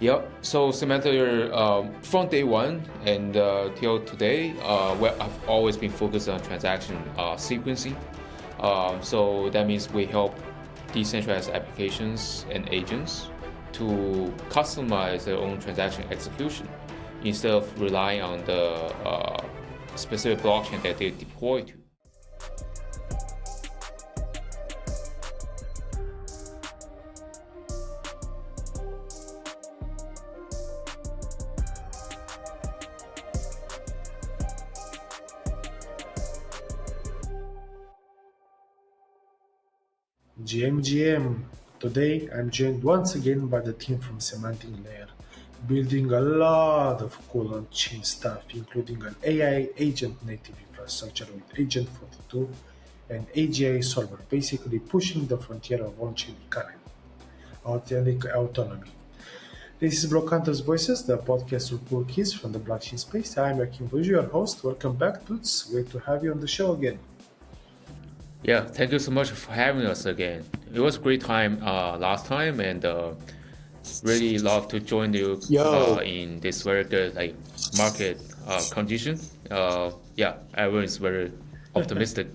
Yep. So Semantic Layer, from day one and till today, I've always been focused on transaction sequencing. So that means we help decentralized applications and agents to customize their own transaction execution instead of relying on the specific blockchain that they deploy to. GM. Today I'm joined once again by the team from Semantic Layer, building a lot of cool on-chain stuff, including an AI agent native infrastructure with Agent 42 and AGI Solver, basically pushing the frontier of on-chain economy, authentic autonomy. This is BlockHunters Voices, the podcast with cool kids from the blockchain space. I'm Joachim Buju, your host. Welcome back, dudes. Great to have you on the show again. Yeah, thank you so much for having us again. It was a great time last time, and really love to join you in this very good market condition. Yeah, everyone's very optimistic.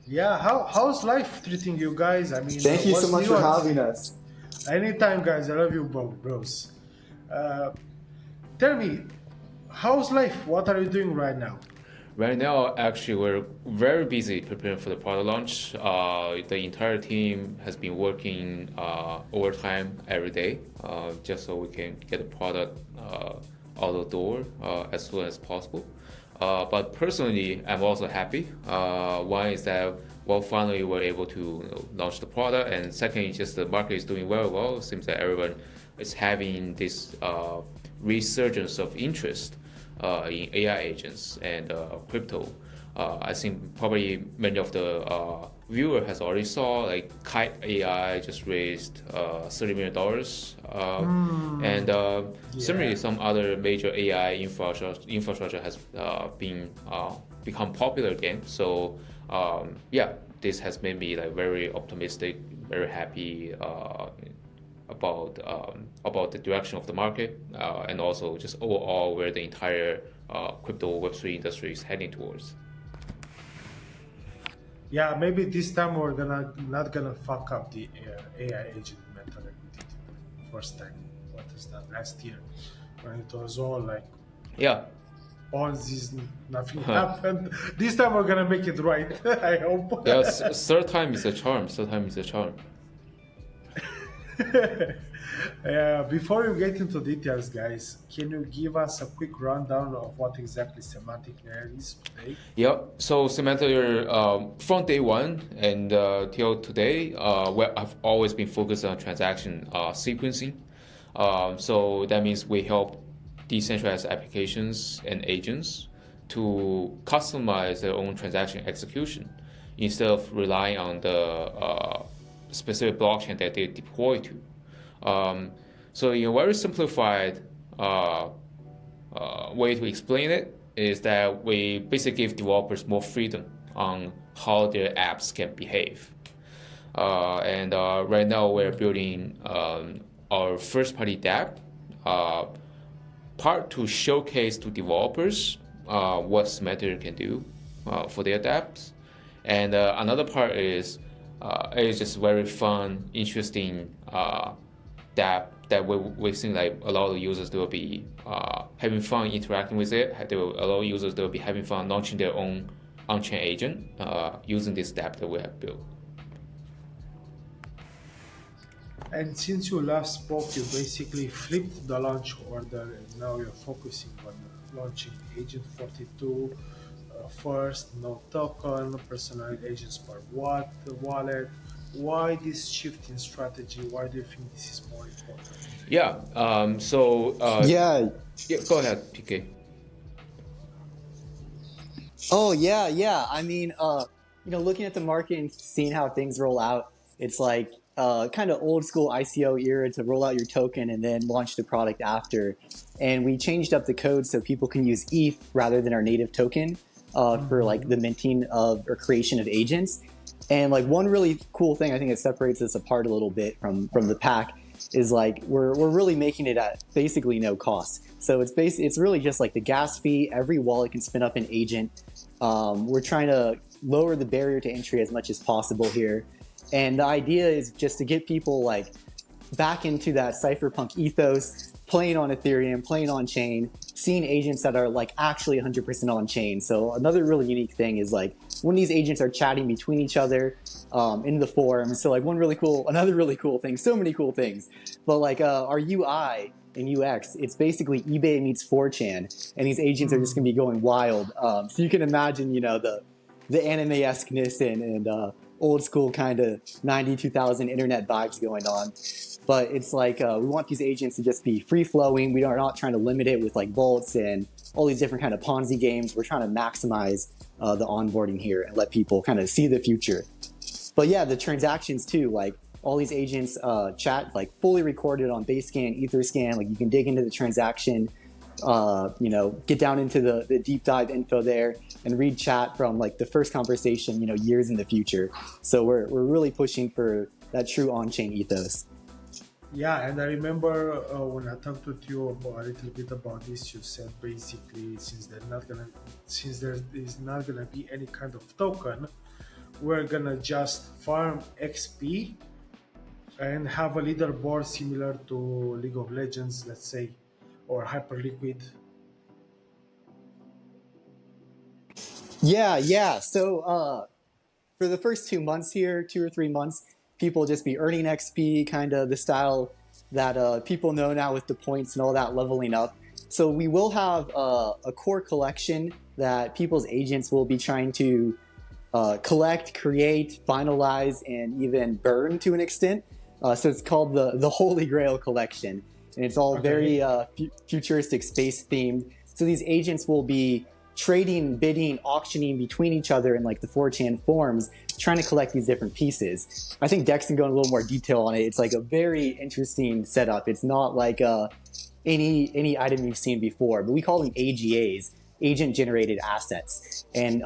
Yeah, how's life treating you guys? I mean, Thank you so what's much new for having us. Anytime, guys. I love you, bros. Tell me, how's life? What are you doing right now? Right now, actually, we're very busy preparing for the product launch. The entire team has been working overtime every day, just so we can get the product out the door as soon as possible. But personally, I'm also happy. One is that, well, finally we're able to launch the product, and second, just the market is doing very well. It seems that everyone is having this resurgence of interest in AI agents and crypto. I think probably many of the viewer has already saw like Kite AI just raised $30 million, and similarly some other major AI infrastructure has become popular again. So yeah, this has made me like very optimistic, very happy about the direction of the market, and also just overall where the entire crypto Web3 industry is heading towards. Yeah, maybe this time we're not gonna fuck up the AI agent meta like we did the first time. What is that? Last year, when it was all like Yeah. Ponzi's, nothing happened. This time we're gonna make it right. I hope. Yeah, third time is a charm. Third time is a charm. Before we get into details, guys, can you give us a quick rundown of what exactly Semantic Layer is today? Yeah, so Semantic Layer, from day one and till today, I've always been focused on transaction sequencing. So that means we help decentralized applications and agents to customize their own transaction execution instead of relying on the specific blockchain that they deploy to. So in a very simplified way to explain it is that we basically give developers more freedom on how their apps can behave. And right now we're building our first-party dApp, part to showcase to developers what Semantic can do for their dApps. And another part is it's just very fun, interesting dApp that we think like a lot of users will be having fun interacting with it. A lot of users will be having fun launching their own on-chain agent using this dApp that we have built. And since you last spoke, you basically flipped the launch order, and now you're focusing on launching Agent 42 first, no token, personalized agents per wallet. Why this shift in strategy? Why do you think this is more important? Yeah. Yeah. Go ahead, PK. Oh, yeah. I mean, looking at the market and seeing how things roll out, it's like kind of old school ICO era to roll out your token and then launch the product after. And we changed up the code so people can use ETH rather than our native token for like the minting of or creation of agents. And like one really cool thing I think that separates us apart a little bit from the pack is like we're really making it at basically no cost. So it's really just like the gas fee. Every wallet can spin up an agent. We're trying to lower the barrier to entry as much as possible here, and the idea is just to get people like back into that cypherpunk ethos, playing on Ethereum, playing on chain, seeing agents that are like actually 100% on chain. So another really unique thing is like when these agents are chatting between each other in the forums. So like another really cool thing, so many cool things. But like our UI and UX, it's basically eBay meets 4chan, and these agents are just gonna be going wild. So you can imagine, the anime-esqueness and old school kind of 92,000 internet vibes going on. But it's like we want these agents to just be free flowing. We are not trying to limit it with like vaults and all these different kind of Ponzi games. We're trying to maximize the onboarding here and let people kind of see the future. But yeah, the transactions too, like all these agents chat like fully recorded on Basescan, Etherscan. Like you can dig into the transaction, get down into the deep dive info there and read chat from like the first conversation, years in the future. So we're really pushing for that true on-chain ethos. Yeah, and I remember when I talked with you a little bit about this, you said basically since there is not gonna be any kind of token, we're gonna just farm XP and have a leaderboard similar to League of Legends, let's say, or Hyperliquid. Yeah. So for the first 2 months here, 2 or 3 months, people just be earning XP, kind of the style that people know now with the points and all that leveling up. So we will have a core collection that people's agents will be trying to collect, create, finalize, and even burn to an extent. So it's called the Holy Grail collection, and it's all very futuristic space themed. So these agents will be trading, bidding, auctioning between each other in like the 4chan forums, trying to collect these different pieces. I think Dex can go in a little more detail on it. It's like a very interesting setup. It's not like any item you've seen before, but we call them AGAs, agent generated assets. And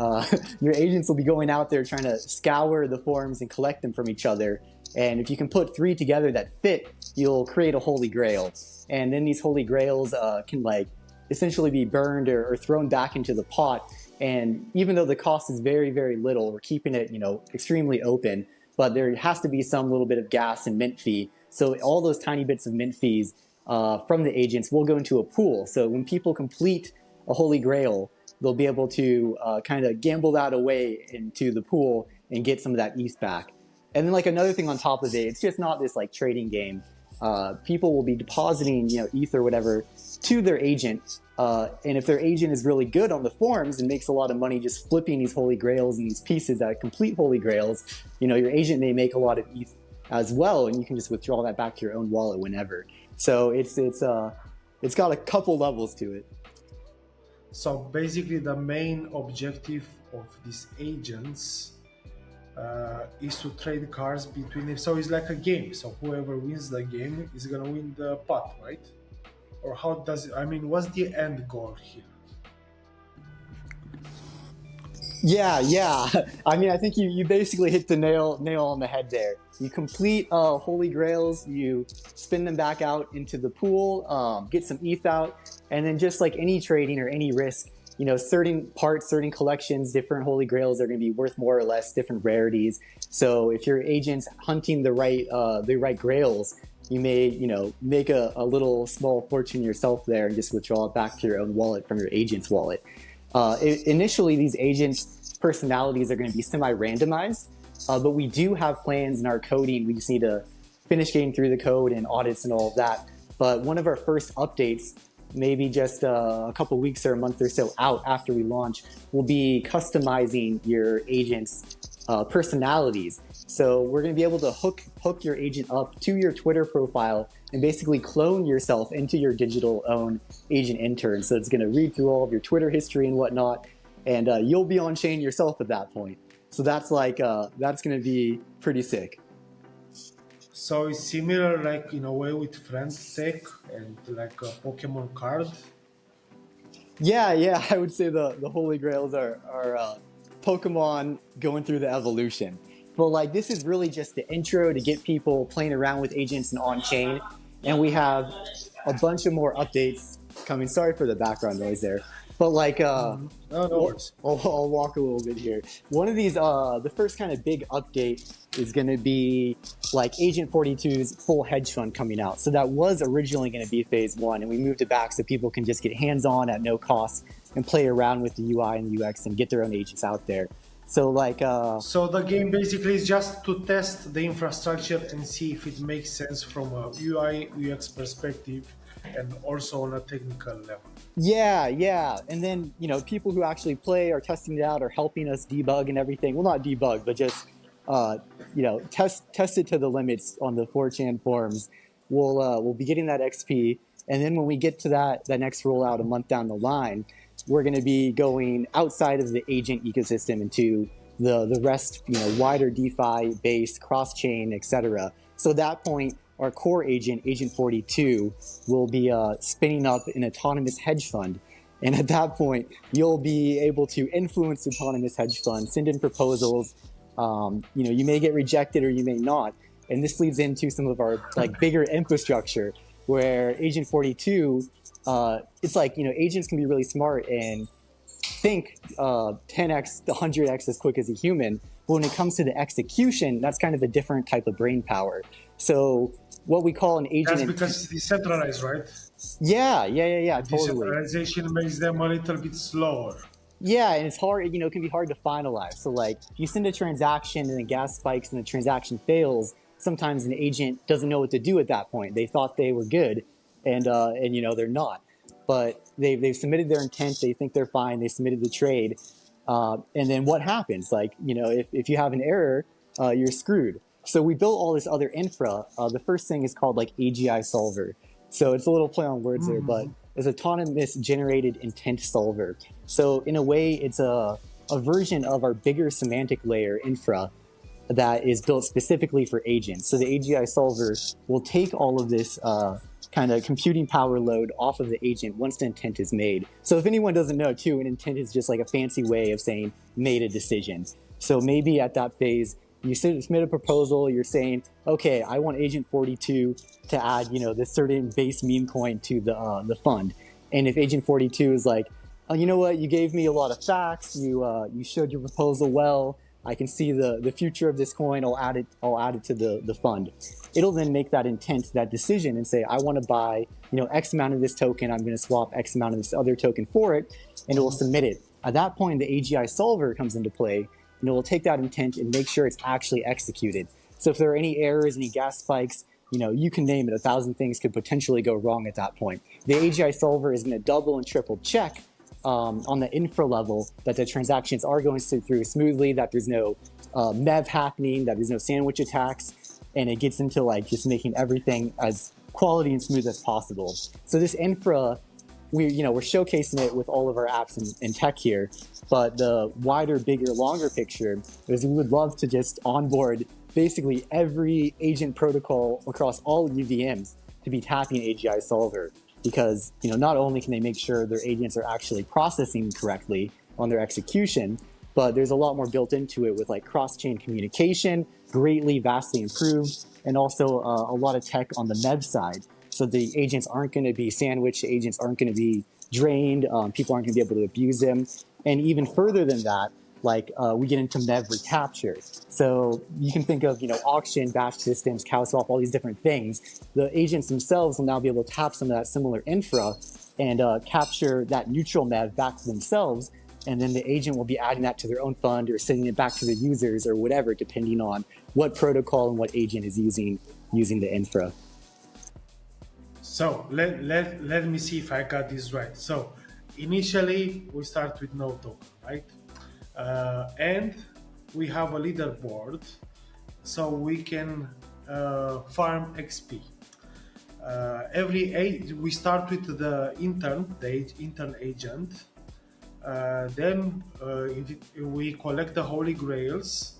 your agents will be going out there trying to scour the forums and collect them from each other. And if you can put 3 together that fit, you'll create a holy grail. And then these holy grails can like essentially be burned or thrown back into the pot. And even though the cost is very, very little, we're keeping it, extremely open, but there has to be some little bit of gas and mint fee. So all those tiny bits of mint fees from the agents will go into a pool. So when people complete a holy grail, they'll be able to kind of gamble that away into the pool and get some of that ETH back. And then like another thing on top of it, it's just not this like trading game. People will be depositing, ETH or whatever to their agent. And if their agent is really good on the forums and makes a lot of money just flipping these holy grails and these pieces that complete holy grails, your agent may make a lot of ETH as well, and you can just withdraw that back to your own wallet whenever. So it's got a couple levels to it. So basically the main objective of these agents is to trade cards between them. So it's like a game. So whoever wins the game is gonna win the pot, right? Or how does it? I mean, what's the end goal here? Yeah. I mean, I think you basically hit the nail on the head there. You complete holy grails, you spin them back out into the pool, get some ETH out, and then just like any trading or any risk, certain parts, certain collections, different holy grails are going to be worth more or less, different rarities. So if your agent's hunting the right grails, you may, make a little small fortune yourself there and just withdraw it back to your own wallet from your agent's wallet. Initially, these agents' personalities are going to be semi-randomized, but we do have plans in our coding. We just need to finish getting through the code and audits and all of that. But one of our first updates, maybe just a couple weeks or a month or so out after we launch, will be customizing your agent's personalities. So we're going to be able to hook your agent up to your Twitter profile and basically clone yourself into your digital own agent intern. So it's going to read through all of your Twitter history and whatnot, and you'll be on chain yourself at that point. So that's that's going to be pretty sick. So it's similar, like in a way, with Friends Tech and like a Pokemon card. Yeah. I would say the Holy Grails are Pokemon going through the evolution. But like this is really just the intro to get people playing around with agents and on-chain. And we have a bunch of more updates coming. Sorry for the background noise there. But like No, no worries. I'll walk a little bit here. One of these, the first kind of big update is going to be like Agent 42's full hedge fund coming out. So that was originally going to be phase one, and we moved it back so people can just get hands-on at no cost and play around with the UI and the UX and get their own agents out there. So like, So the game basically is just to test the infrastructure and see if it makes sense from a UI UX perspective and also on a technical level. yeah. And then, people who actually play are testing it out, are helping us debug and everything. Well, not debug, but just, test it to the limits on the 4chan forums. We'll be getting that XP. And then when we get to that next rollout a month down the line, we're going to be going outside of the agent ecosystem into the rest, wider DeFi based cross-chain, etc. So at that point, our core agent, Agent 42, will be spinning up an autonomous hedge fund. And at that point, you'll be able to influence the autonomous hedge fund, send in proposals. You may get rejected or you may not. And this leads into some of our like bigger infrastructure where Agent 42, it's like, agents can be really smart and think 10x, 100x as quick as a human. But when it comes to the execution, that's kind of a different type of brain power. So what we call an agent... That's because it's decentralized, right? Yeah, totally. Decentralization makes them a little bit slower. Yeah, and it's hard, it can be hard to finalize. So like, if you send a transaction and the gas spikes and the transaction fails, sometimes an agent doesn't know what to do at that point. They thought they were good, and they're not. But they've submitted their intent, they think they're fine, they submitted the trade, and then what happens? Like, if you have an error, you're screwed. So we built all this other infra. The first thing is called like AGI Solver. So it's a little play on words there, but it's autonomous generated intent solver. So in a way, it's a version of our bigger semantic layer infra that is built specifically for agents. So the AGI solver will take all of this kind of computing power load off of the agent once the intent is made. So if anyone doesn't know too, an intent is just like a fancy way of saying made a decision. So maybe at that phase, you submit a proposal, you're saying, okay, I want Agent 42 to add, this certain base meme coin to the fund. And if Agent 42 is like, oh, you know what, you gave me a lot of facts, you showed your proposal well, I can see the future of this coin, I'll add it to the fund. It'll then make that intent, that decision, and say, I want to buy, X amount of this token, I'm going to swap X amount of this other token for it, and it will submit it. At that point, the AGI solver comes into play, and it will take that intent and make sure it's actually executed. So if there are any errors, any gas spikes, you can name it, 1,000 things could potentially go wrong at that point. The AGI solver is going to double and triple check on the infra level that the transactions are going through smoothly, that there's no MEV happening, that there's no sandwich attacks, and it gets into like just making everything as quality and smooth as possible. So this infra, we're showcasing it with all of our apps and tech here, but the wider, bigger, longer picture is we would love to just onboard basically every agent protocol across all UVMs to be tapping AGI Solver. Because not only can they make sure their agents are actually processing correctly on their execution, but there's a lot more built into it with like cross-chain communication, vastly improved, and also a lot of tech on the MEV side. So the agents aren't going to be sandwiched, the agents aren't going to be drained, people aren't going to be able to abuse them. And even further than that, we get into MEV recapture. So you can think of, auction, batch systems, cow swap, all these different things. The agents themselves will now be able to tap some of that similar infra and capture that neutral MEV back to themselves. And then the agent will be adding that to their own fund or sending it back to the users or whatever, depending on what protocol and what agent is using the infra. So let me see if I got this right. So initially we start with no token, right? And we have a leaderboard, so we can farm XP. We start with the intern agent. Then we collect the holy grails.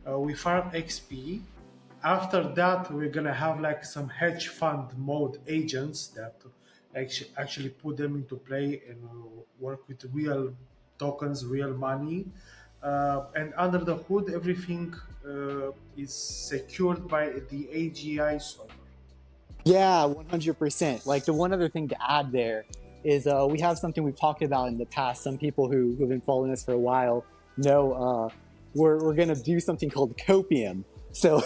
We farm XP. After that, we're gonna have like some hedge fund mode agents that actually put them into play and work with real tokens, real money. And under the hood, everything is secured by the AGI Solver. Yeah, 100%. Like the one other thing to add there is we have something we've talked about in the past. Some people who've been following us for a while know we're going to do something called Copium. So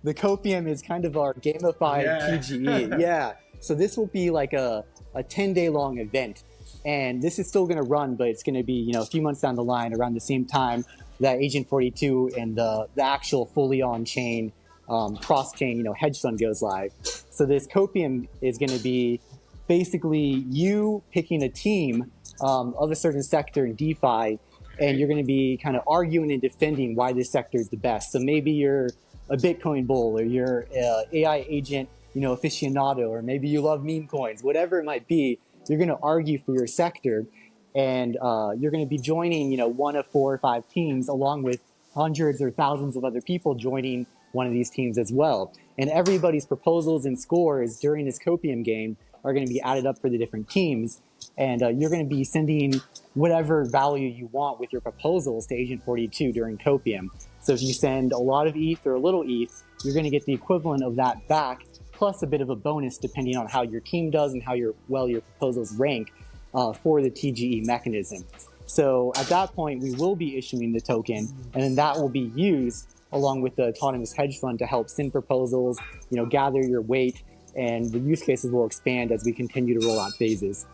the Copium is kind of our gamified Yeah. TGE. Yeah. So this will be like a 10-day long event. And this is still going to run, but it's going to be, you know, a few months down the line around the same time that Agent 42 and the actual fully on-chain, cross-chain, you know, hedge fund goes live. So this Copium is going to be basically you picking a team of a certain sector in DeFi, and you're going to be kind of arguing and defending why this sector is the best. So maybe you're a Bitcoin bull, or you're a AI agent, you know, aficionado, or maybe you love meme coins, whatever it might be. You're going to argue for your sector, and you're going to be joining, you know, one of 4 or 5 teams, along with hundreds or thousands of other people joining one of these teams as well. And everybody's proposals and scores during this Copium game are going to be added up for the different teams. And you're going to be sending whatever value you want with your proposals to Agent 42 during Copium. So if you send a lot of ETH or a little ETH, you're going to get the equivalent of that back, plus a bit of a bonus depending on how your team does and how your proposals rank for the TGE mechanism. So at that point, we will be issuing the token, and then that will be used along with the autonomous hedge fund to help send proposals, you know, gather your weight, and the use cases will expand as we continue to roll out phases.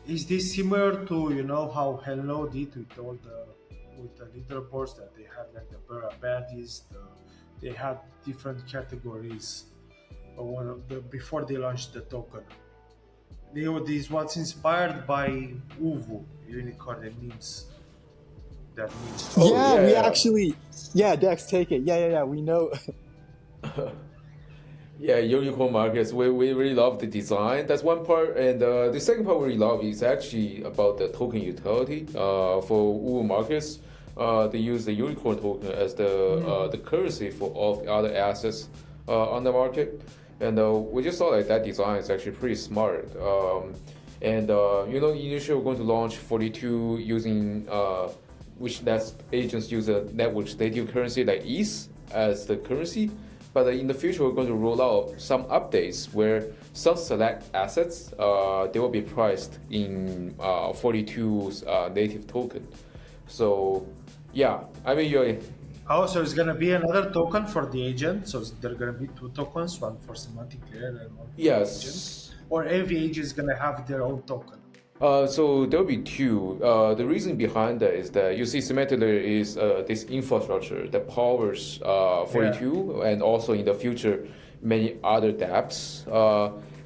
Is this similar to, you know, how Hello did with all the leaderboards that they had, like the baddies, they had different categories before they launched the token. This was inspired by Uvu unicorn and memes. That memes. Oh, yeah, yeah, we yeah. actually, Dex, take it. Yeah, we know. Yeah, unicorn markets. We really love the design. That's one part, and the second part we really love is actually about the token utility. For Wu markets, they use the unicorn token as the currency for all the other assets on the market, and we just thought like that design is actually pretty smart. And you know, initially we're going to launch 42 using which lets agents use a network native currency like ETH as the currency. But in the future, we're going to roll out some updates where some select assets they will be priced in 42's native token. So, yeah, I mean, you're. Oh, so it's gonna be another token for the agent. So there are gonna be 2 tokens, one for Semantic Layer and one for the agent. Yes. Or every agent is gonna have their own token. So there'll be 2. The reason behind that is that you see Semantic Layer is this infrastructure that powers 42 and also in the future many other dApps.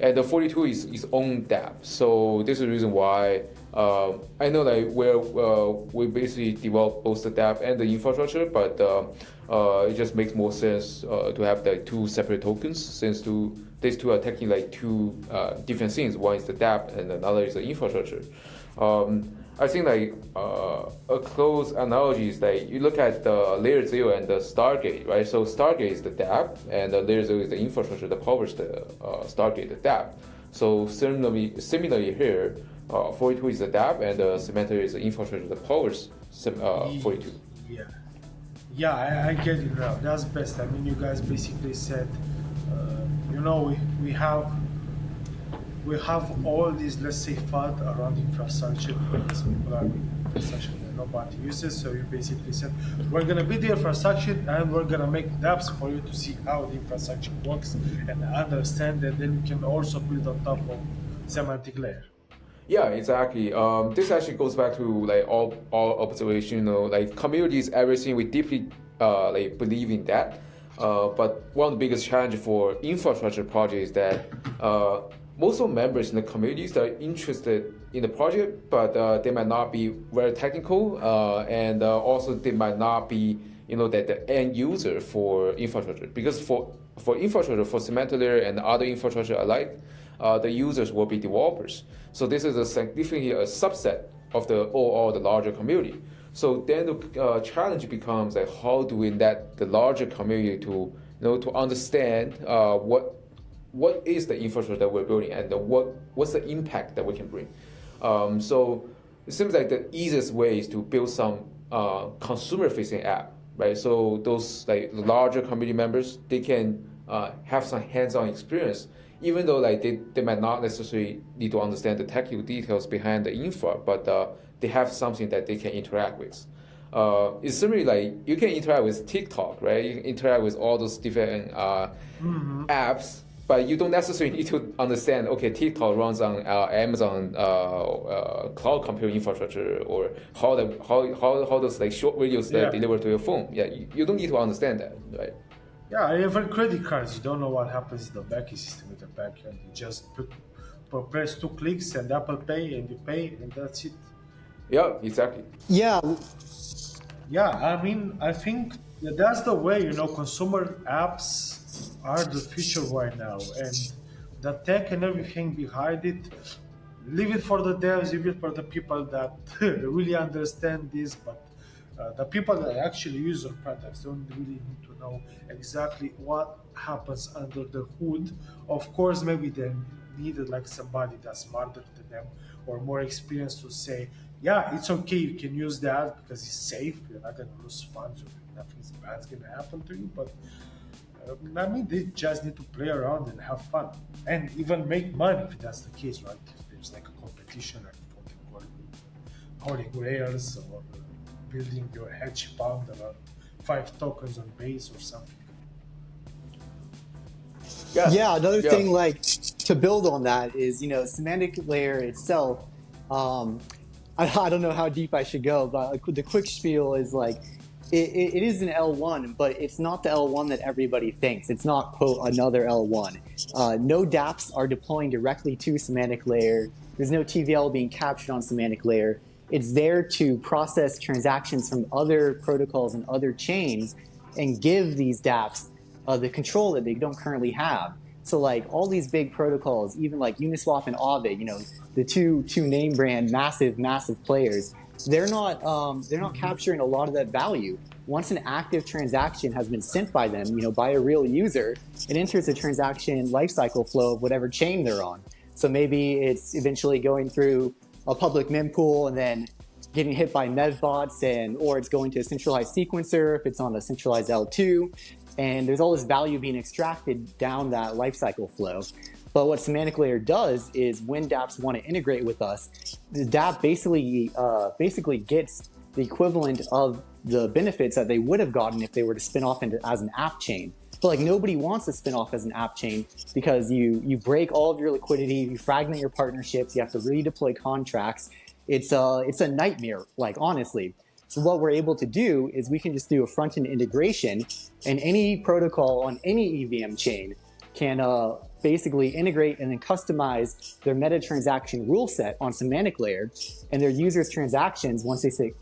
And the 42 is its own dApp. So this is the reason why I know like where we basically develop both the dApp and the infrastructure, but it just makes more sense to have the 2 separate tokens, since these 2 are technically like 2 different things. One is the dApp and another is the infrastructure. I think like a close analogy is that you look at the layer 0 and the Stargate, right? So Stargate is the dApp and the layer 0 is the infrastructure that powers the Stargate, the dApp. So similarly here, 42 is the dApp and the Semantic is the infrastructure that powers 42. Yeah, I get it now. That's best. I mean, you guys basically said, you know, we have all these, let's say, FUD around infrastructure because people are in infrastructure that nobody uses. So you basically said, we're gonna be the infrastructure and we're gonna make dApps for you to see how the infrastructure works and understand, and then you can also build on top of Semantic Layer. Yeah, exactly. This actually goes back to like all observation. You know, like communities, everything. We deeply like believe in that. But one of the biggest challenges for infrastructure projects is that most of the members in the communities are interested in the project, but they might not be very technical, and also they might not be, you know, that the end user for infrastructure. Because for infrastructure, for Semantic Layer and other infrastructure alike, the users will be developers. So this is significantly a subset of the overall the larger community. So then the challenge becomes like how do we let the larger community to to understand what is the infrastructure that we're building and what's the impact that we can bring. So it seems like the easiest way is to build some consumer-facing app, right? So those like larger community members, they can have some hands-on experience, even though like they might not necessarily need to understand the technical details behind the infra, but they have something that they can interact with. It's similarly like you can interact with TikTok, right? You can interact with all those different apps, but you don't necessarily need to understand, okay, TikTok runs on Amazon cloud computing infrastructure, or how those like short videos that deliver to your phone. Yeah, you don't need to understand that, right? Yeah, even credit cards, you don't know what happens in the banking system with the bank, and you just press 2 clicks and Apple Pay, and you pay, and that's it. Yeah, exactly. Yeah, Yeah, I mean, I think that's the way, consumer apps are the future right now. And the tech and everything behind it, leave it for the devs, leave it for the people that really understand this. But the people that actually use our products don't really need to know exactly what happens under the hood. Of course, maybe they needed like somebody that's smarter than them or more experienced to say, yeah, it's okay, you can use that because it's safe, you're not going to lose funds, or nothing bad's going to happen to you. But I mean, they just need to play around and have fun and even make money if that's the case, right? If there's like a competition, like for the holding Grails or building your hedge fund around 5 tokens on base or something. Yeah, another thing like to build on that is, Semantic Layer itself, I don't know how deep I should go, but the quick spiel is like, it is an L1, but it's not the L1 that everybody thinks. It's not, quote, another L1. No dApps are deploying directly to Semantic Layer. There's no TVL being captured on Semantic Layer. It's there to process transactions from other protocols and other chains and give these dApps the control that they don't currently have. So like all these big protocols, even like Uniswap and Aave, the two name brand massive players, they're not capturing a lot of that value. Once an active transaction has been sent by them, by a real user, it enters the transaction lifecycle flow of whatever chain they're on. So maybe it's eventually going through a public mempool and then getting hit by MEV bots, or it's going to a centralized sequencer if it's on a centralized L2. And there's all this value being extracted down that lifecycle flow. But what Semantic Layer does is when dApps want to integrate with us, the dApp basically gets the equivalent of the benefits that they would have gotten if they were to spin off as an app chain. But like nobody wants to spin off as an app chain because you break all of your liquidity, you fragment your partnerships, you have to redeploy contracts. It's a nightmare, like honestly. So what we're able to do is we can just do a front-end integration, and any protocol on any EVM chain can basically integrate and then customize their meta transaction rule set on Semantic Layer, and their users' transactions, once they say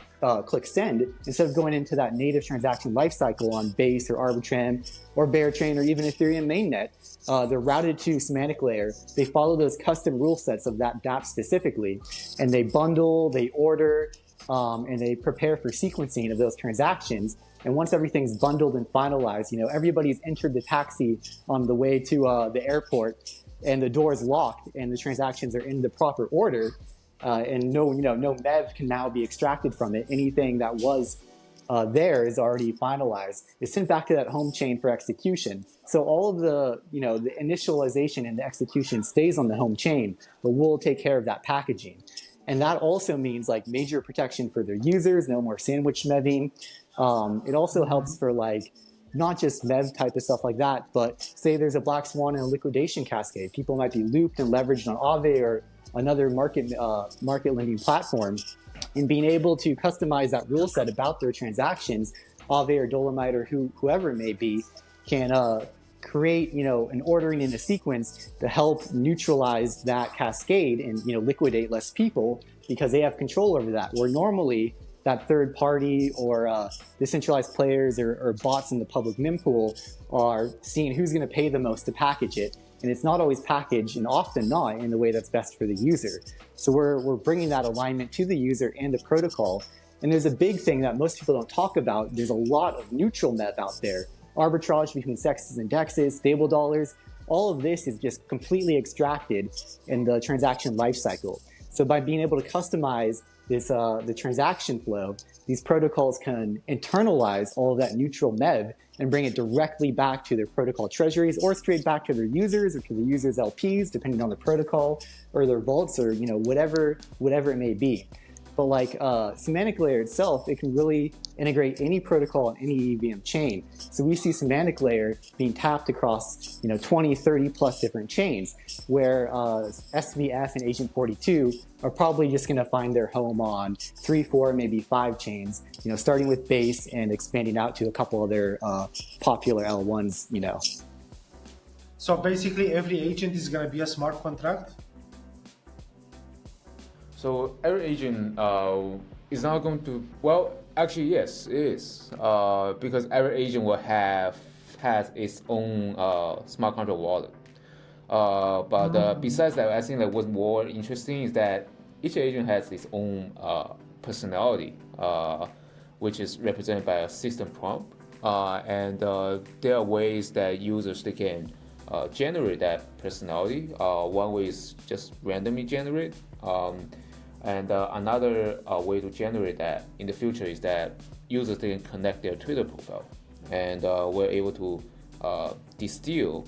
click send, instead of going into that native transaction lifecycle on Base or Arbitrum or Berachain or even Ethereum mainnet, they're routed to Semantic Layer. They follow those custom rule sets of that dApp specifically, and they bundle, they order, and they prepare for sequencing of those transactions. And once everything's bundled and finalized, everybody's entered the taxi on the way to the airport, and the door is locked, and the transactions are in the proper order, and no MEV can now be extracted from it. Anything that was there is already finalized. It's sent back to that home chain for execution. So all of the the initialization and the execution stays on the home chain, but we'll take care of that packaging. And that also means like major protection for their users, no more sandwich MEVing. It also helps for like not just MEV type of stuff like that, but say there's a black swan and a liquidation cascade. People might be looped and leveraged on Aave or another market lending platform, and being able to customize that rule set about their transactions, Aave or Dolomite or whoever it may be, can create an ordering in a sequence to help neutralize that cascade and liquidate less people, because they have control over that, where normally that third party or decentralized players or bots in the public mempool are seeing who's going to pay the most to package it, and it's not always packaged, and often not in the way that's best for the user. So we're bringing that alignment to the user and the protocol. And there's a big thing that most people don't talk about. There's a lot of neutral MEV out there. Arbitrage between sexes and dexes, stable dollars, all of this is just completely extracted in the transaction lifecycle. So by being able to customize this the transaction flow, these protocols can internalize all of that neutral MEV and bring it directly back to their protocol treasuries, or straight back to their users or to the users' LPs, depending on the protocol, or their vaults, or whatever it may be. But like Semantic Layer itself, it can really integrate any protocol on any EVM chain. So we see Semantic Layer being tapped across 20, 30 plus different chains, where SVF and Agent 42 are probably just going to find their home on 3, 4, maybe 5 chains, starting with base and expanding out to a couple of their popular L1s, So basically every agent is going to be a smart contract? So every agent is not going to, well, actually yes, it is, because every agent will has its own smart contract wallet. But besides that, I think that what's more interesting is that each agent has its own personality, which is represented by a system prompt, and there are ways that users they can generate that personality. One way is just randomly generate. And another way to generate that in the future is that users can connect their Twitter profile, and we're able to distill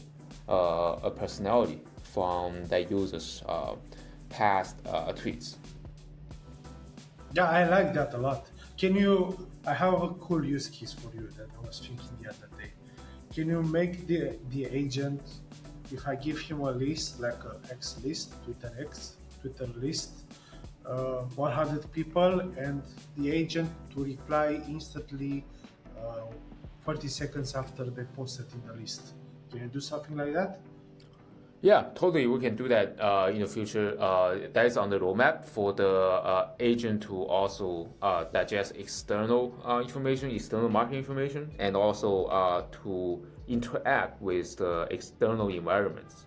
a personality from that user's past tweets. Yeah, I like that a lot. I have a cool use case for you that I was thinking the other day. Can you make the agent, if I give him a list, like a X list, Twitter list, 100 people, and the agent to reply instantly 40 seconds after they posted in the list? Can you do something like that? Yeah, totally. We can do that in the future. That is on the roadmap for the agent to also digest external information, external market information, and also to interact with the external environments.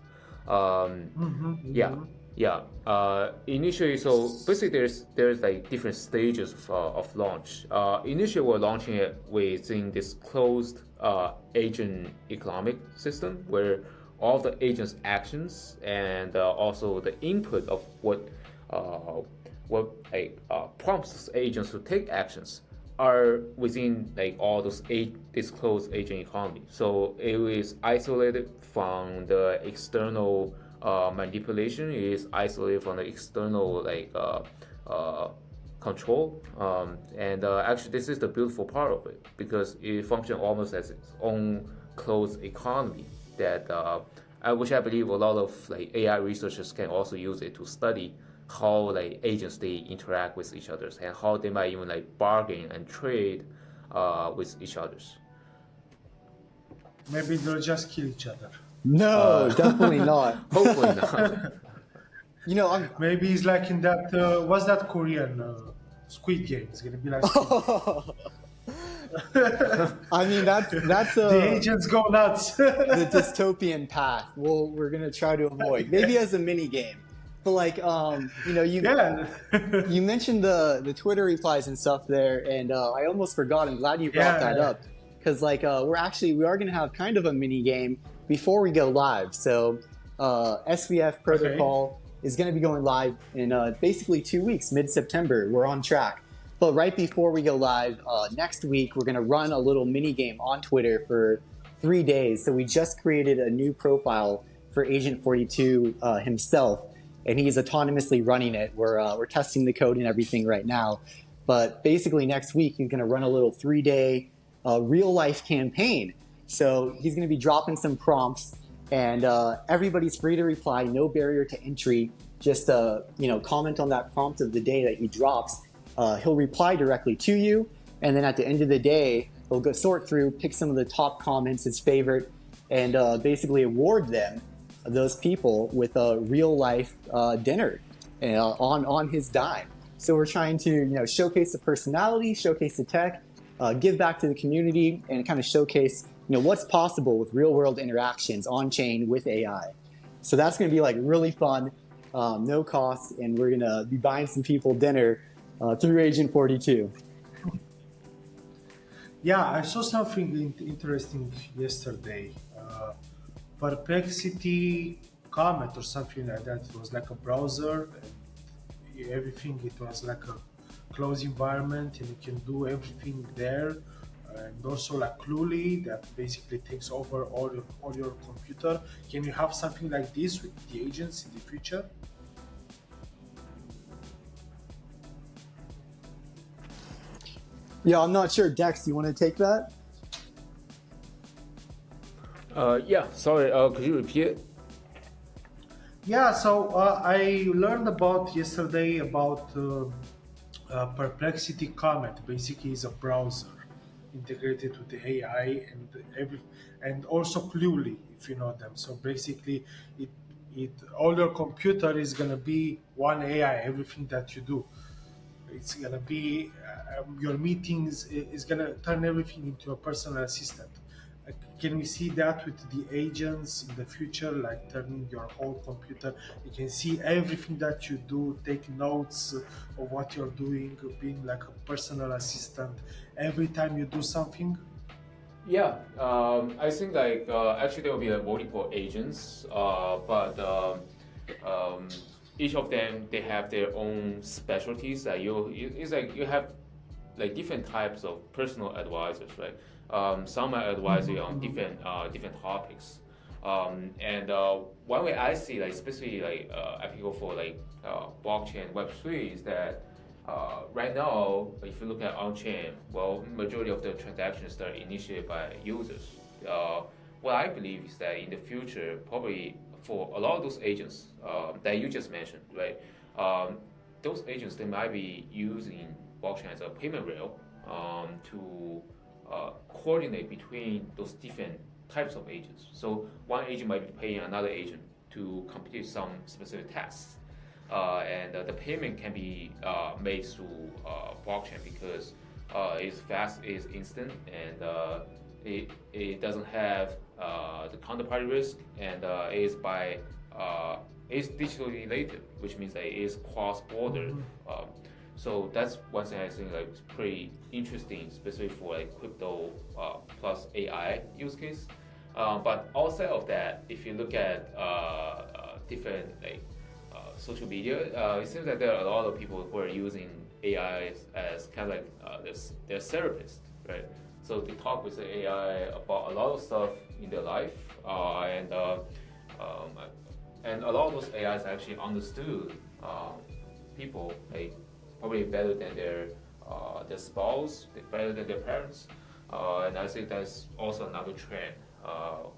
Yeah. Initially, so basically, there's like different stages of launch. Initially, we're launching it within this closed agent economic system where all the agent's actions and also the input of what prompts agents to take actions are within like all those this closed agent economy. So it is isolated from the external manipulation. It is isolated from the external control. And actually, this is the beautiful part of it because it functions almost as its own closed economy. That which I believe a lot of like AI researchers can also use it to study how like agents they interact with each other and how they might even like bargain and trade with each others. Maybe they'll just kill each other. No, definitely not. Hopefully not. Maybe it's like in that what's that Korean Squid Game? It's gonna be like. I mean, that's the agents go nuts. The dystopian path. Well, we're gonna try to avoid maybe as a mini game, but like you mentioned the Twitter replies and stuff there, and I almost forgot. I'm glad you brought that up because like we are gonna have kind of a mini game before we go live. So SVF protocol is gonna be going live in basically 2 weeks, mid-September. We're on track. But right before we go live, next week, we're going to run a little mini game on Twitter for 3 days. So we just created a new profile for Agent 42 himself, and he's autonomously running it. We're testing the code and everything right now. But basically next week, he's going to run a little 3-day real-life campaign. So he's going to be dropping some prompts, and everybody's free to reply, no barrier to entry. Just comment on that prompt of the day that he drops. He'll reply directly to you, and then at the end of the day, he'll go sort through, pick some of the top comments, his favorite, and basically award those people with a real-life dinner on his dime. So we're trying to showcase the personality, showcase the tech, give back to the community, and kind of showcase what's possible with real-world interactions on-chain with AI. So that's going to be like really fun, no cost, and we're going to be buying some people dinner through Agent 42. Yeah, I saw something interesting yesterday. Perplexity comment or something like that. It was like a browser. everything. It was like a closed environment, and you can do everything there. And also like Cluely that basically takes over all your computer. Can you have something like this with the agents in the future? Yeah, I'm not sure. Dex, you want to take that? Yeah, sorry, could you repeat it? Yeah, so I learned about yesterday about Perplexity Comet. Basically, is a browser integrated with the AI and also Cluely, if you know them. So basically, it all your computer is gonna be one AI. Everything that you do, it's gonna be your meetings is gonna turn everything into a personal assistant. Can we see that with the agents in the future, like turning your whole computer? You can see everything that you do, take notes of what you're doing, being like a personal assistant every time you do something. Yeah, I think like actually there will be like multiple agents, but each of them they have their own specialties. That it's like you have like different types of personal advisors, right? Some are advising on different topics, and one way I see like especially like applicable for like blockchain Web3 is that right now, if you look at Onchain, well, majority of the transactions are initiated by users. What I believe is that in the future, probably for a lot of those agents that you just mentioned, right? Those agents they might be using blockchain as a payment rail to coordinate between those different types of agents. So one agent might be paying another agent to complete some specific tasks. And the payment can be made through blockchain because it's fast, it's instant, and it doesn't have the counterparty risk, and it's digitally native, which means that it is cross-border. So that's one thing I think like is pretty interesting, especially for like crypto plus AI use case. But outside of that, if you look at different like social media, it seems that there are a lot of people who are using AI as kind of like their therapist, right? So they talk with the AI about a lot of stuff in their life, and a lot of those AIs actually understood people like probably better than their spouse, better than their parents, and I think that's also another trend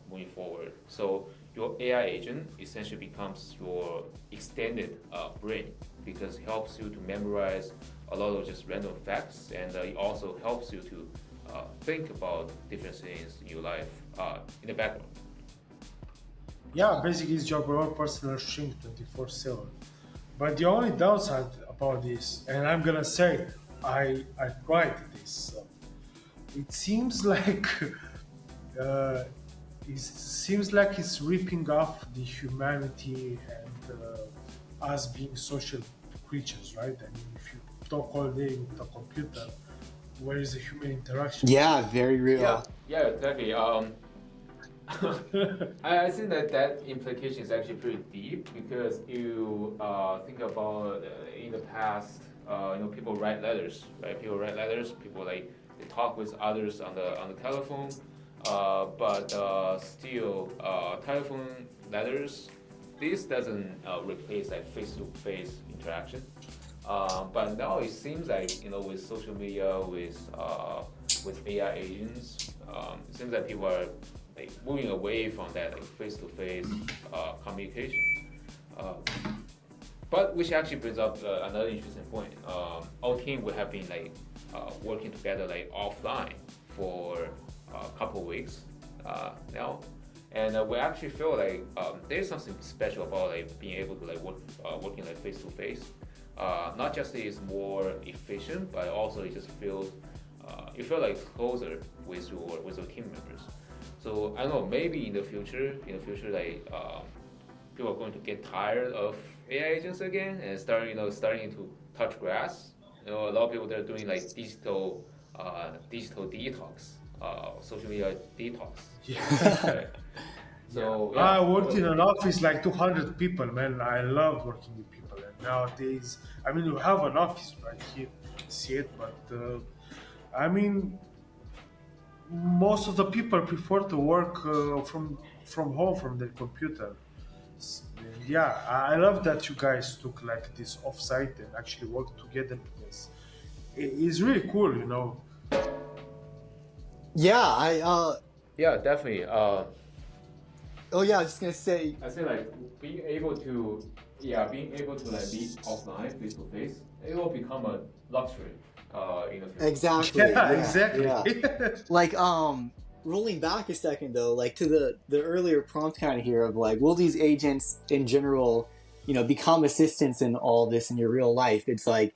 moving forward. So your AI agent essentially becomes your extended brain because it helps you to memorize a lot of just random facts, and it also helps you to think about different things in your life in the background. Yeah, basically it's your own personal shrink 24/7. But the only downside about this, and I'm gonna say, I tried this. So it seems like uh, it's ripping off the humanity and us being social creatures, right? I mean, if you talk all day with a computer, where is the human interaction? Yeah, very real. Yeah, exactly. I think that implication is actually pretty deep because you think about in the past, people write letters, right? People write letters. People like they talk with others on the telephone, but still, telephone letters. This doesn't replace like face-to-face interaction. But now it seems like with social media, with AI agents, it seems that people are like moving away from that like face-to-face communication. But which actually brings up another interesting point. Our team we have been like working together like offline for a couple of weeks now, and we actually feel like there's something special about like being able to like working like face-to-face. Not just is more efficient, but also it just feels you feel like closer with your team members. So I don't know, maybe in the future, like people are going to get tired of AI agents again and starting to touch grass. A lot of people they're doing like digital detox, social media detox. Yeah. Right? So I worked in an office like 200 people, man. I love working with people, and nowadays. I mean, you have an office right here, see it, but I mean, most of the people prefer to work from home from their computer. And yeah, I love that you guys took like this offsite and actually worked together because it's really cool, you know. Yeah, Yeah, definitely. oh yeah, I was just gonna say, I say like being able to like be offline, face to face, it will become a luxury in the future. exactly, Yeah, yeah, exactly. yeah. Like, rolling back a second though, like to the earlier prompt kind of here of like, will these agents in general, become assistants in all this in your real life? It's like,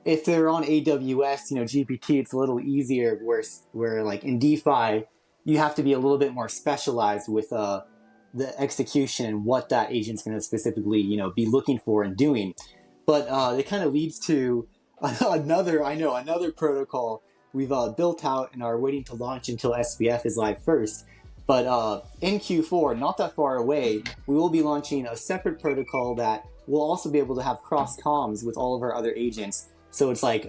if they're on AWS, GPT, it's a little easier. Where like in DeFi, you have to be a little bit more specialized with the execution and what that agent's going to specifically be looking for and doing. But it kind of leads to another protocol we've built out and are waiting to launch until SVF is live first. But in Q4, not that far away, we will be launching a separate protocol that will also be able to have cross comms with all of our other agents. So it's like,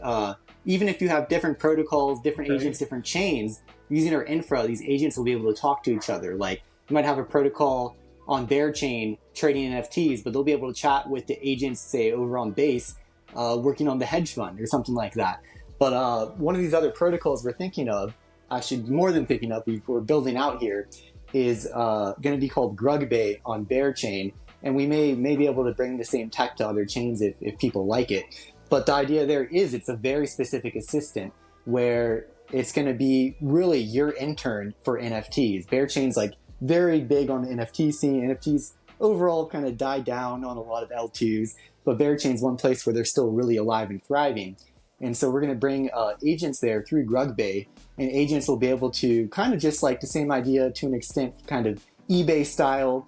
even if you have different protocols, different agents, different chains, using our infra, these agents will be able to talk to each other. Like, you might have a protocol on Berachain trading NFTs, but they'll be able to chat with the agents, say, over on Base, working on the hedge fund or something like that. But one of these other protocols we're thinking of, actually more than thinking of, we're building out here, is going to be called GrugBay on Berachain. And we may be able to bring the same tech to other chains if people like it. But the idea there is it's a very specific assistant where it's going to be really your intern for NFTs. Berachain's like very big on the NFT scene. NFTs overall kind of died down on a lot of L2s, but Berachain's one place where they're still really alive and thriving. And so we're going to bring agents there through GrugBay, and agents will be able to kind of just like the same idea to an extent, kind of eBay style,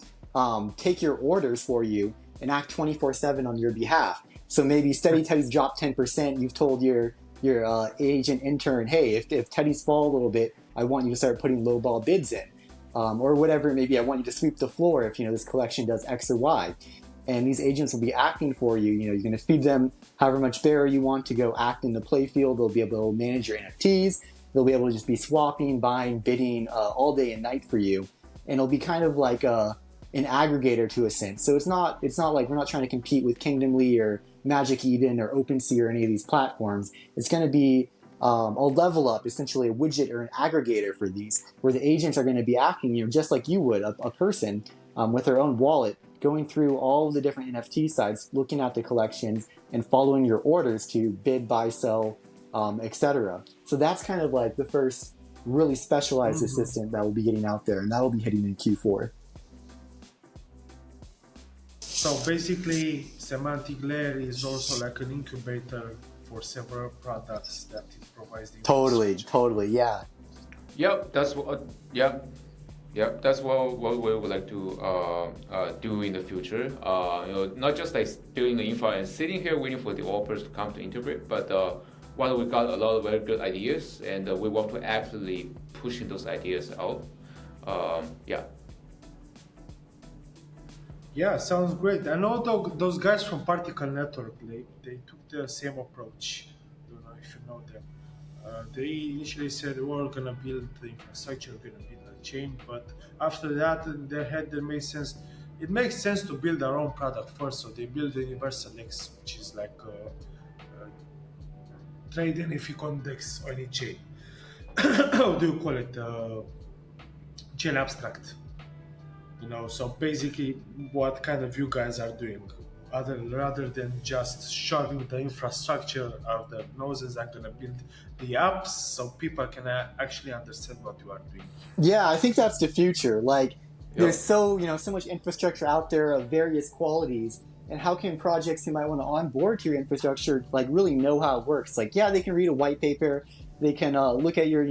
take your orders for you and act 24/7 on your behalf. So maybe Steady Teddy's dropped 10%. You've told your agent intern, hey, if Teddy's fall a little bit, I want you to start putting low ball bids in, or whatever. Maybe I want you to sweep the floor if this collection does X or Y. And these agents will be acting for you. You're going to feed them however much bearer you want to go act in the play field. They'll be able to manage your NFTs. They'll be able to just be swapping, buying, bidding all day and night for you. And it'll be kind of like an aggregator to a sense. So it's not like we're not trying to compete with Kingdomly or Magic Eden or OpenSea or any of these platforms. It's going to be a level up, essentially a widget or an aggregator for these, where the agents are going to be acting, just like you would, a person with their own wallet, going through all of the different NFT sites, looking at the collections, and following your orders to bid, buy, sell, etc. So that's kind of like the first really specialized assistant that will be getting out there, and that will be hitting in Q4. So basically, Semantic Layer is also like an incubator for several products that it provides. Totally, yeah. Yep, that's what. That's what we would like to do in the future. Not just like building the infra and sitting here waiting for developers to come to integrate, but while we got a lot of very good ideas, and we want to actively pushing those ideas out. Yeah, sounds great. I know those guys from Particle Network, they took the same approach. Don't know if you know them. They initially said we're gonna build the infrastructure, we're gonna build a chain, but after that, in their head, it makes sense. It makes sense to build our own product first, so they build the Universal X, which is like a trade and if you condex on any chain. How do you call it? Chain abstract. So basically, what kind of you guys are doing, rather than just shoving the infrastructure of the noses, I'm gonna build the apps so people can actually understand what you are doing. Yeah, I think that's the future. Like, there's so much infrastructure out there of various qualities, and how can projects who might want to onboard to your infrastructure like really know how it works? Like, yeah, they can read a white paper, they can look at your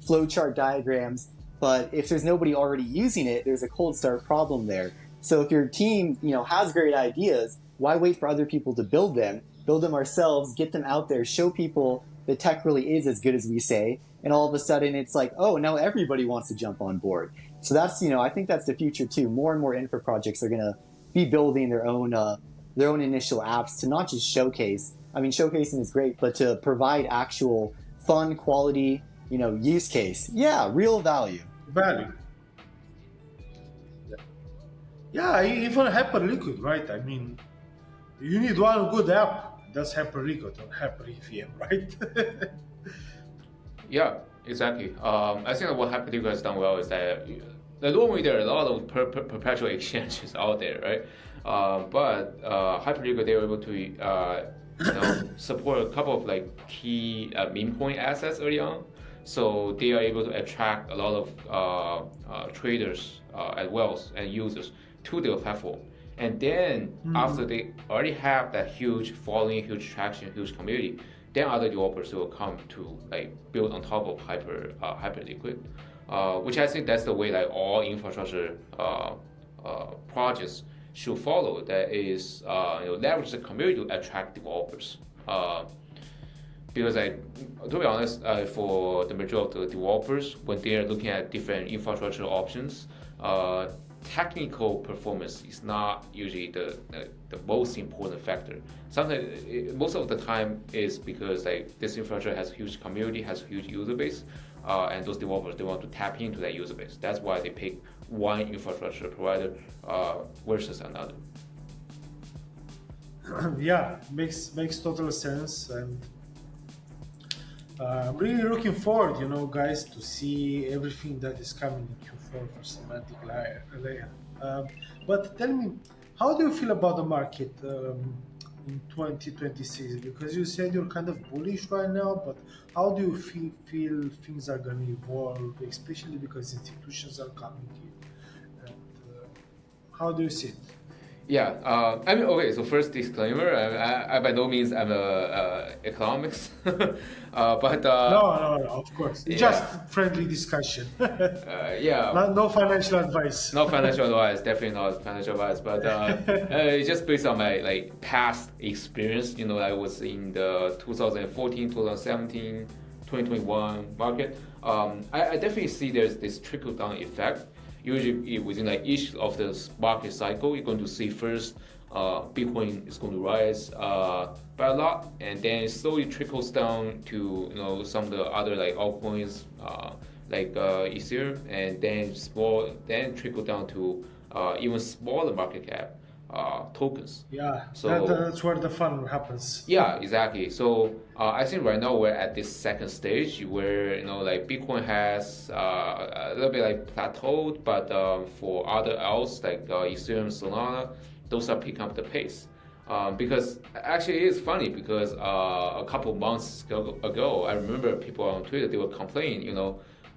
flowchart diagrams. But if there's nobody already using it, there's a cold start problem there. So if your team, has great ideas, why wait for other people to build them? Build them ourselves, get them out there, show people the tech really is as good as we say, and all of a sudden it's like, oh, now everybody wants to jump on board. So that's, I think that's the future too. More and more infra projects are going to be building their own their own initial apps to not just showcase. I mean, showcasing is great, but to provide actual fun, quality, use case. Yeah, real value. Value. Yeah, even Hyperliquid, right? I mean, you need one good app. That's Hyperliquid or HyperEVM, right? Yeah, exactly. I think what Hyperliquid has done well is that normally there are a lot of perpetual exchanges out there, right? But Hyperliquid, they were able to support a couple of like key meme coin assets early on. So they are able to attract a lot of traders as well and users to their platform. And then after they already have that huge following, huge traction, huge community, then other developers will come to like build on top of Hyperliquid, which I think that's the way like all infrastructure projects should follow. That is, leverage the community to attract developers. Because to be honest, for the majority of the developers, when they are looking at different infrastructure options, technical performance is not usually the most important factor. Sometimes, most of the time, is because like this infrastructure has a huge community, has a huge user base, and those developers, they want to tap into that user base. That's why they pick one infrastructure provider versus another. Yeah, makes total sense, and I'm really looking forward, guys, to see everything that is coming in Q4 for Semantic Layer. But tell me, how do you feel about the market in 2026? Because you said you're kind of bullish right now, but how do you feel things are going to evolve, especially because institutions are coming in? And how do you see it? Yeah, I mean, okay. So first disclaimer: I by no means I'm a economics, but No, of course, yeah. Just friendly discussion. Yeah, No financial advice. not financial advice, definitely not financial advice, but it's just based on my like past experience. I was in the 2014, 2017, 2021 market. I definitely see there's this trickle down effect. Usually within like each of the market cycle, you're going to see first Bitcoin is going to rise by a lot, and then it slowly trickles down to some of the other like altcoins like Ethereum, and then trickle down to even smaller market cap tokens. Yeah, So that's where the fun happens. yeah, exactly. So I think right now we're at this second stage where like Bitcoin has a little bit like plateaued, but for other else like Ethereum, Solana, those are picking up the pace. Because actually it is funny because a couple of months ago, I remember people on Twitter, they were complaining,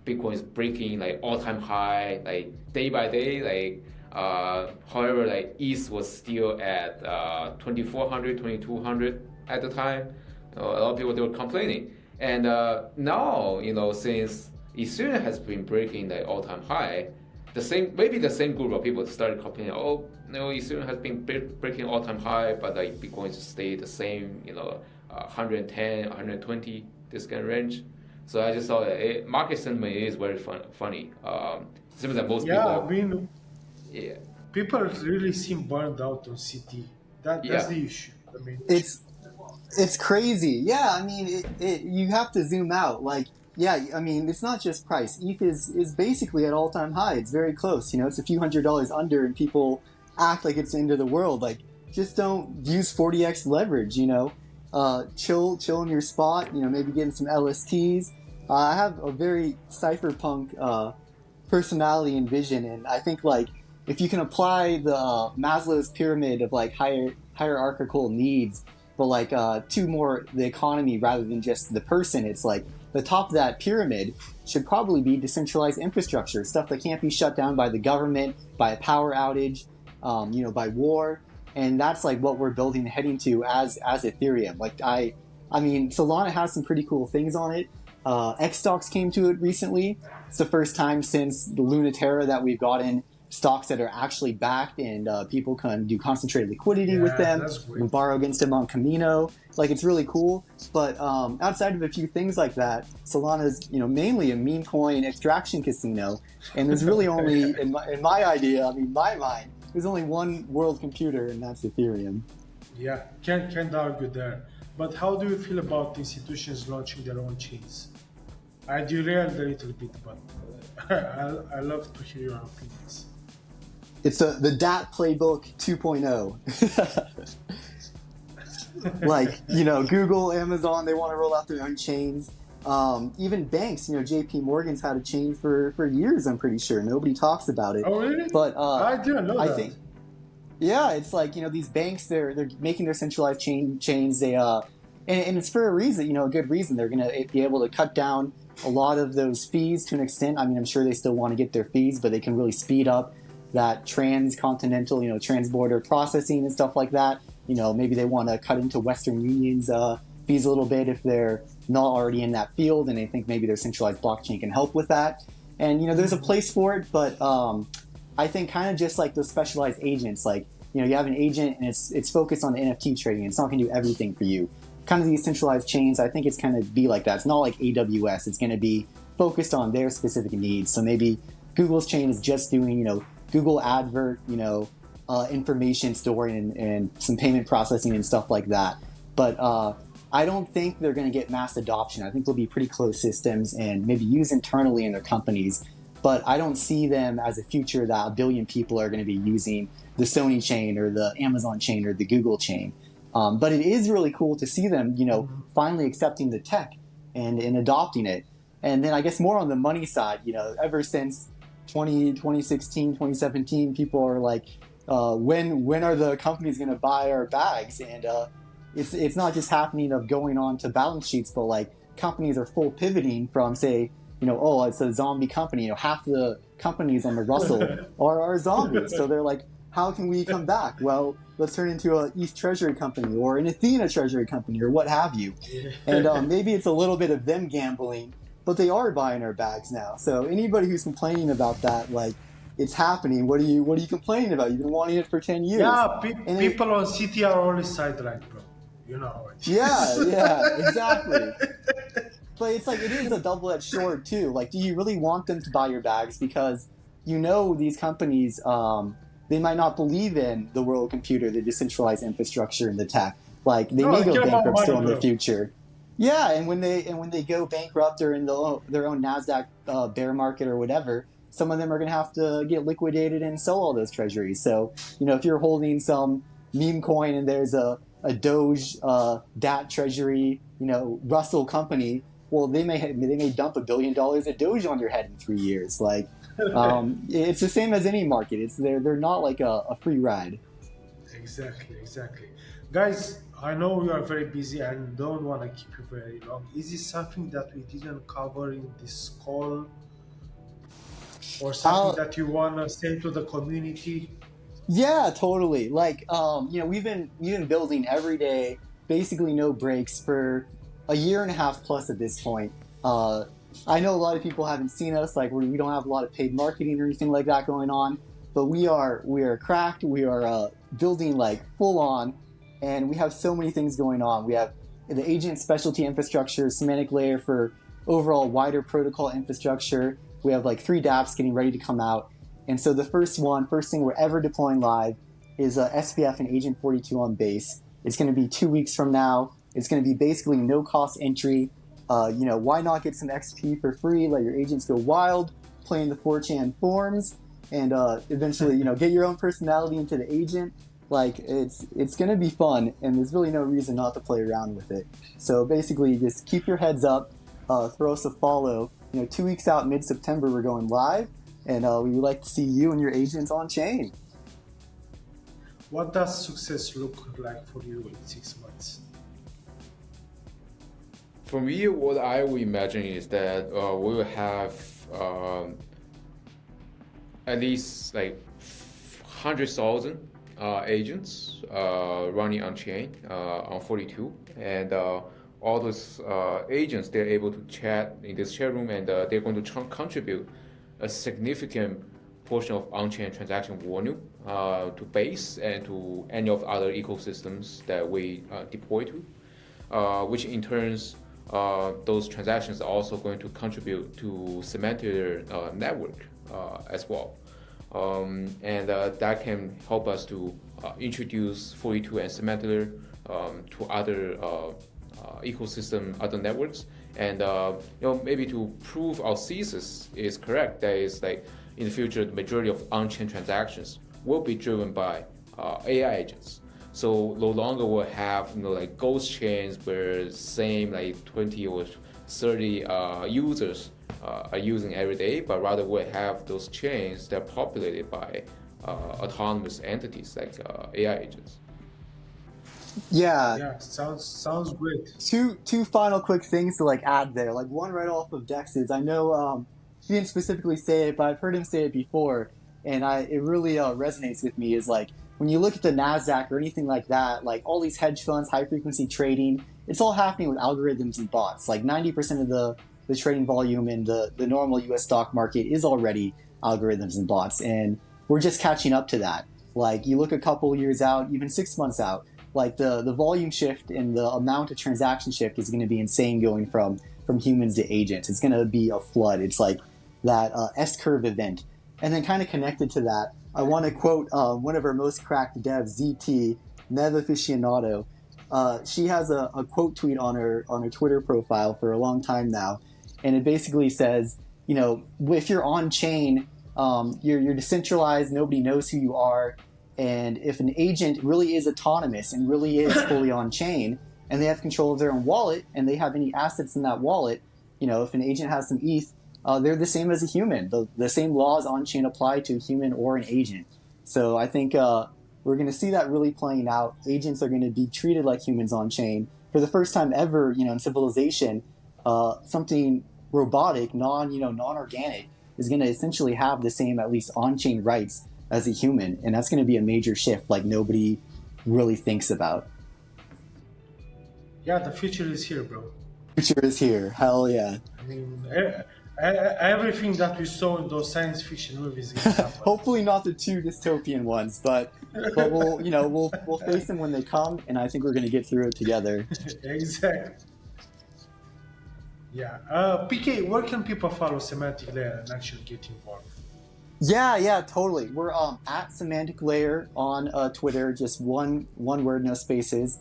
Bitcoin is breaking like all-time high, like day by day, like. However, like ETH was still at 2,400, 2,200 at the time. A lot of people, they were complaining, and now since Ethereum has been breaking the all-time high, the same group of people started complaining. Oh, Ethereum has been breaking all-time high, but like Bitcoin just stayed the same. 110, 120 this kind of range. So I just saw that market sentiment is very funny. Seems that most people. Yeah. People really seem burned out on CT. That's the issue. I mean, it's crazy. Yeah, I mean, you have to zoom out. Like, yeah, I mean, it's not just price. ETH is basically at all-time high. It's very close. It's a few $100s under, and people act like it's the end of the world. Like, just don't use 40x leverage. Chill in your spot. Maybe getting some LSTs. I have a very cypherpunk personality and vision, and I think like. If you can apply the Maslow's pyramid of like hierarchical needs, but like to more the economy rather than just the person, it's like the top of that pyramid should probably be decentralized infrastructure, stuff that can't be shut down by the government, by a power outage, by war, and that's like what we're building and heading to as Ethereum. Like I mean, Solana has some pretty cool things on it. Xstocks came to it recently. It's the first time since the Lunaterra that we've gotten stocks that are actually backed and people can do concentrated liquidity with them, borrow against them on Camino. Like, it's really cool. But outside of a few things like that, Solana's mainly a meme coin extraction casino, and there's really only in my idea, my mind, there's only one world computer, and that's Ethereum. Yeah, can't argue there. But how do you feel about institutions launching their own chains? I derailed a little bit, but I love to hear your opinions. It's the DApp playbook 2.0. Like, Google, Amazon, they want to roll out their own chains. Even banks, JP Morgan's had a chain for years, I'm pretty sure. Nobody talks about it. Oh, really? But I didn't know I that. think, yeah, it's like, these banks, they're making their centralized chains. And it's for a reason, a good reason. They're going to be able to cut down a lot of those fees to an extent. I mean, I'm sure they still want to get their fees, but they can really speed up that transcontinental, transborder processing and stuff like that. Maybe they want to cut into Western Union's fees a little bit if they're not already in that field, and they think maybe their centralized blockchain can help with that. And there's a place for it, but I think kind of just like those specialized agents, like you have an agent and it's focused on the NFT trading. It's not going to do everything for you. Kind of these centralized chains, I think it's kind of be like that. It's not like AWS. It's going to be focused on their specific needs. So maybe Google's chain is just doing Google advert information storing and some payment processing and stuff like that. But I don't think they're going to get mass adoption. I think they'll be pretty closed systems and maybe use internally in their companies. But I don't see them as a future that a billion people are going to be using the Sony chain or the Amazon chain or the Google chain. But it is really cool to see them, finally accepting the tech and adopting it. And then I guess more on the money side, ever since 2016, 2017, people are like, when are the companies going to buy our bags? And it's not just happening of going on to balance sheets, but like companies are full pivoting from, say, oh, it's a zombie company. Half the companies on the Russell are zombies. So they're like, how can we come back? Well, let's turn into an ETH Treasury company or an Athena Treasury company or what have you. And maybe it's a little bit of them gambling, but they are buying our bags now. So anybody who's complaining about that, like, it's happening. What are you complaining about? You've been wanting it for 10 years. Yeah, people on City are always sidelined, bro. You know how it is. Yeah, exactly. But it's like, it is a double-edged sword too. Like, do you really want them to buy your bags? Because these companies, they might not believe in the world computer, the decentralized infrastructure, and the tech. Like, they may go bankrupt still in the future. Yeah, and when they go bankrupt or in their own Nasdaq bear market or whatever, some of them are going to have to get liquidated and sell all those treasuries. So, if you're holding some meme coin and there's a Doge DAT treasury, Russell company, well, they may dump $1 billion of Doge on your head in 3 years. Like, it's the same as any market. They're not like a free ride. Exactly. Guys, I know we are very busy and don't want to keep you very long. Is this something that we didn't cover in this call? Or something that you want to say to the community? Yeah, totally. Like, we've been building every day, basically no breaks for a year and a half plus at this point. I know a lot of people haven't seen us, like we don't have a lot of paid marketing or anything like that going on, but we are cracked. We are building like full on, and we have so many things going on. We have the agent specialty infrastructure, Semantic Layer for overall wider protocol infrastructure. We have like 3 dApps getting ready to come out. And so the first thing we're ever deploying live is SVF and Agent 42 on base. It's going to be 2 weeks from now. It's going to be basically no cost entry. Why not get some XP for free? Let your agents go wild, play in the 4chan forums, and eventually, get your own personality into the agent. Like, it's going to be fun, and there's really no reason not to play around with it. So basically, just keep your heads up, throw us a follow. 2 weeks out, mid-September, we're going live, and we would like to see you and your agents on chain. What does success look like for you in 6 months? For me, what I would imagine is that we will have at least like 100,000 agents running on chain on 42, and all those agents, they're able to chat in this chat room, and they're going to contribute a significant portion of on-chain transaction volume to Base and to any of the other ecosystems that we deploy to, which in turns those transactions are also going to contribute to Semantic network as well. And that can help us to introduce 42 and Semantic Layer to other ecosystem, other networks, and maybe to prove our thesis is correct. That is like in the future, the majority of on-chain transactions will be driven by AI agents. So no longer we'll have like ghost chains where same like 20 or 30 users are using every day, but rather we'll have those chains that are populated by autonomous entities like AI agents. Yeah, sounds great. Two final quick things to like add there. Like one right off of Dex's. I know he didn't specifically say it, but I've heard him say it before, and it really resonates with me. Is like when you look at the Nasdaq or anything like that, like all these hedge funds, high frequency trading, it's all happening with algorithms and bots. Like 90% of the trading volume in the normal U.S. stock market is already algorithms and bots, and we're just catching up to that. Like you look a couple years out, even 6 months out, like the volume shift and the amount of transaction shift is going to be insane going from humans to agents. It's going to be a flood. It's like that S-curve event. And then kind of connected to that, I want to quote one of our most cracked devs, ZT, Nev Aficionado. She has a quote tweet on her Twitter profile for a long time now. And it basically says, if you're on chain, you're decentralized, nobody knows who you are. And if an agent really is autonomous and really is fully on chain and they have control of their own wallet and they have any assets in that wallet, if an agent has some ETH, they're the same as a human. The same laws on chain apply to a human or an agent. So I think we're going to see that really playing out. Agents are going to be treated like humans on chain. For the first time ever, in civilization, something robotic, non-organic is going to essentially have the same, at least on-chain rights as a human, and that's going to be a major shift like nobody really thinks about. Yeah, the future is here, bro. Future is here. Hell yeah. I mean, everything that we saw in those science fiction movies is gonna happen. Hopefully not the two dystopian ones, but we'll face them when they come, and I think we're going to get through it together. Exactly. Yeah. PK, where can people follow Semantic Layer and actually get involved? Yeah, totally. We're at Semantic Layer on Twitter, just one word, no spaces.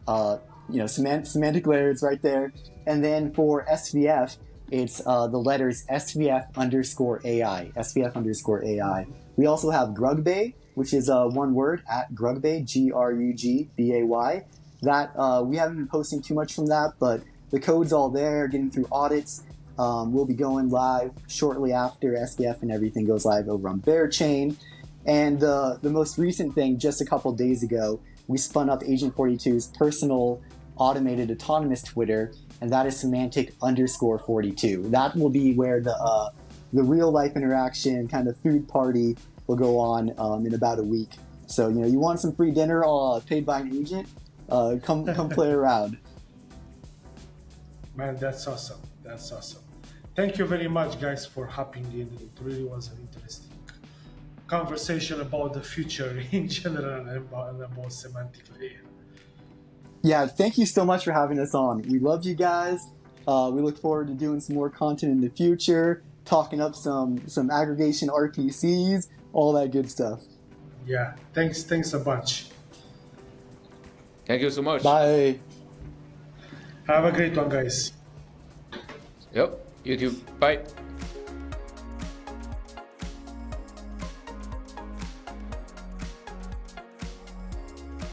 Semantic Layer is right there. And then for SVF, it's the letters SVF_AI. SVF_AI. We also have GrugBay, which is one word at GrugBay, GrugBay. That we haven't been posting too much from that, but the code's all there, getting through audits. We'll be going live shortly after SVF and everything goes live over on Berachain. And the most recent thing, just a couple days ago, we spun up Agent 42's personal automated autonomous Twitter, and that is Semantic_42. That will be where the real life interaction kind of food party will go on in about a week. So you want some free dinner paid by an agent? Come play around. Man, that's awesome. Thank you very much, guys, for hopping in. It really was an interesting conversation about the future in general and about Semantic Layer. Yeah, thank you so much for having us on. We loved you guys. We look forward to doing some more content in the future, talking up some aggregation RPCs, all that good stuff. Yeah, thanks a bunch. Thank you so much. Bye. Have a great one, guys. Yep, you too. Bye.